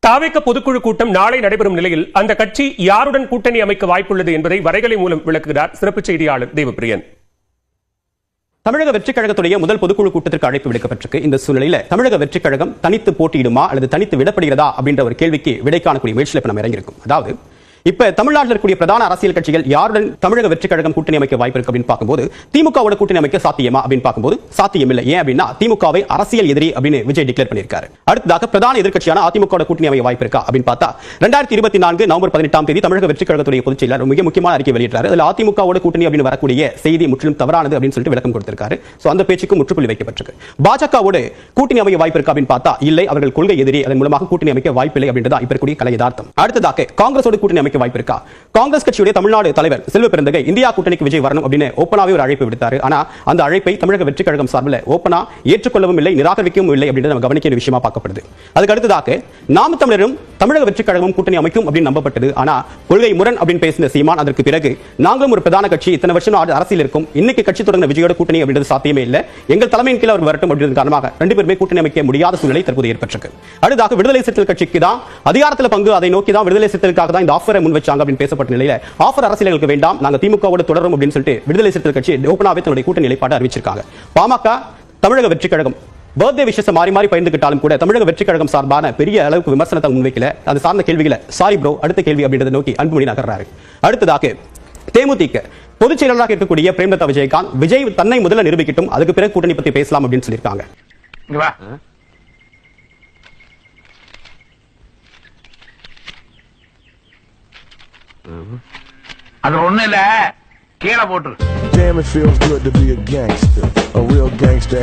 தாவேக பொதுக்குழு கூட்டம் நாளை நடைபெறும் நிலையில் அந்த கட்சி யாருடன் கூட்டணி அமைக்க வாய்ப்புள்ளது என்பதை வரைகலை மூலம் விளக்குகிறார் சிறப்பு செய்தியாளர் தேவப்பிரியன். தமிழக வெற்றிக் கழகத்துடைய முதல் பொதுக்குழு கூட்டத்திற்கு அழைப்பு விடுக்கப்பட்டிருக்கு. இந்த சூழ்நிலையில தமிழக வெற்றிக் கழகம் தனித்து போட்டியிடுமா அல்லது தனித்து விடப்படுகிறதா அப்படின்ற ஒரு கேள்விக்கு விடை காணக்கூடிய முயற்சியில் நம்ம இறங்கியிருக்கும். அதாவது இப்ப தமிழ்நாட்டில் இருக்கக்கூடிய பிரதான அரசியல் கட்சிகள் யாருடன் தமிழக வெற்றிக் கழகம் கூட்டணி அமைக்க வாய்ப்பு இருக்கு அப்படின்னு பார்க்கும்போது திமுகவோட கூட்டணி அமைக்க சாத்தியமா அப்படின்னு பார்க்கும்போது சாத்தியம் இல்லை. ஏன் அப்படின்னா திமுகவை அரசியல் எதிரி அப்படின்னு விஜய் டிக்ளேர் பண்ணியிருக்காரு. அடுத்ததாக பிரதான எதிர்க்கட்சியான அதிமுக கூட்டணி அமைக்க வாய்ப்பு இருக்கா அப்படின்னு பார்த்தா 2024 நவம்பர் 18 தமிழக வெற்றிக் கழகத்துடைய பொதுச் செயலாளர் மிக முக்கியமான அறிக்கை வெளியிட்டார். அதில் அதிமுகவோட கூட்டணி அப்படின்னு வரக்கூடிய செய்தி முற்றிலும் தவறானது அப்படின்னு சொல்லிட்டு விளக்கம் கொடுத்திருக்காரு. சோ அந்த பேச்சுக்கு முற்றுப்புள்ளி வைக்கப்பட்டிருக்கு. பாஜகவோட கூட்டணி அமைக்க வாய்ப்பு இருக்கா அப்படின்னு பார்த்தா இல்லை, அவர்கள் கொள்கை எதிரி, அதன் மூலமாக கூட்டணி அமைக்க வாய்ப்பில்லை அப்படின்றதா இப்ப இருக்கக்கூடிய கலை யதார்த்தம். அடுத்ததாக காங்கிரஸோட கூட்டணி அமைக்க வாய்ப்பு இருக்கா? காங்கிரஸ் கட்சியுடைய தமிழ்நாடு தலைவர் செல்வ பெருந்தகை இந்தியா கூட்டணிக்கு விஜய் வரணும் அப்படின்னு ஓப்பனாவே ஒரு அழைப்பு விடுத்தாரு. ஆனா அந்த அழைப்பை தமிழக வெற்றிக் கழகம் சார்பில் ஓப்பனா ஏற்றுக்கொள்ளவும் இல்லை, நிராகரிக்கவும் இல்லை அப்படின்றது நம்ம கவனிக்க விஷயமா பார்க்கப்படுது. அதுக்கு அடுத்ததாக நாம் தமிழரும் தமிழக வெற்றிக் கழகமும் கூட்டணி அமைக்கும் அப்படின்னு நம்பப்பட்டது. ஆனா கொள்கை முரண் அப்படின்னு பேசின சீமான் அதற்கு பிறகு நாங்களும் ஒரு பிரதான கட்சி, இத்தனை வருஷம் அரசியல் இருக்கும், இன்னைக்கு கட்சி தொடர்ந்த விஜயோட கூட்டணி அப்படின்றது சாத்தியமே இல்லை, எங்கள் தலைமையின் கீழ் அவர் வரட்டும் அப்படின்றது காரணமாக ரெண்டு பேருமே கூட்டணி அமைக்க முடியாத சூழ்நிலை தற்போது ஏற்பட்டிருக்கு. அடுத்ததாக விடுதலை சிறுத்தைகள் கட்சிக்கு தான் அதிகாரத்தில் பங்கு, அதை நோக்கி தான் விடுதலை சிறுத்தைகளுக்காக தான் இந்த ஆஃபரை முன் வச்சாங்க அப்படின்னு பேசப்பட்ட நிலையில ஆஃபர் அரசியலுக்கு வேண்டாம், நாங்க திமுகவோட தொடரும் அப்படின்னு சொல்லிட்டு விடுதலை சிறுத்தைகள் கட்சி ஓபனாவே தன்னுடைய கூட்டணி நிலைப்பாட்டை அறிவிச்சிருக்காங்க. பாமக தமிழக வெற்றிக் கழகம் பர்த்டே விஷயத்தை மாறி மாறி பகிர்ந்துக்கிட்டாலும் கூட தமிழக வெற்றிக் கழகம் சார்பான பெரிய அளவுக்கு விமர்சனத்தை முன்வைக்கல. அது சார்ந்த கேள்விகளை சாரி ப்ரோ அடுத்த கேள்வி அப்படின்றத நோக்கி அன்புமணி நகர்றாரு. அடுத்ததாக தேமுதிக பொதுச் செயலாளராக இருக்கக்கூடிய பிரேமலதா விஜயகாந்த் விஜய் தன்னை முதல்ல நிரூபிக்கட்டும், அதுக்கு பிறகு கூட்டணி பத்தி பேசலாம் அப்படின்னு சொல்லியிருக்காங்க. அது ஒண்ணு இல்ல, கீழே போட்டு. Damn, it feels good to be a gangster, a real gangster.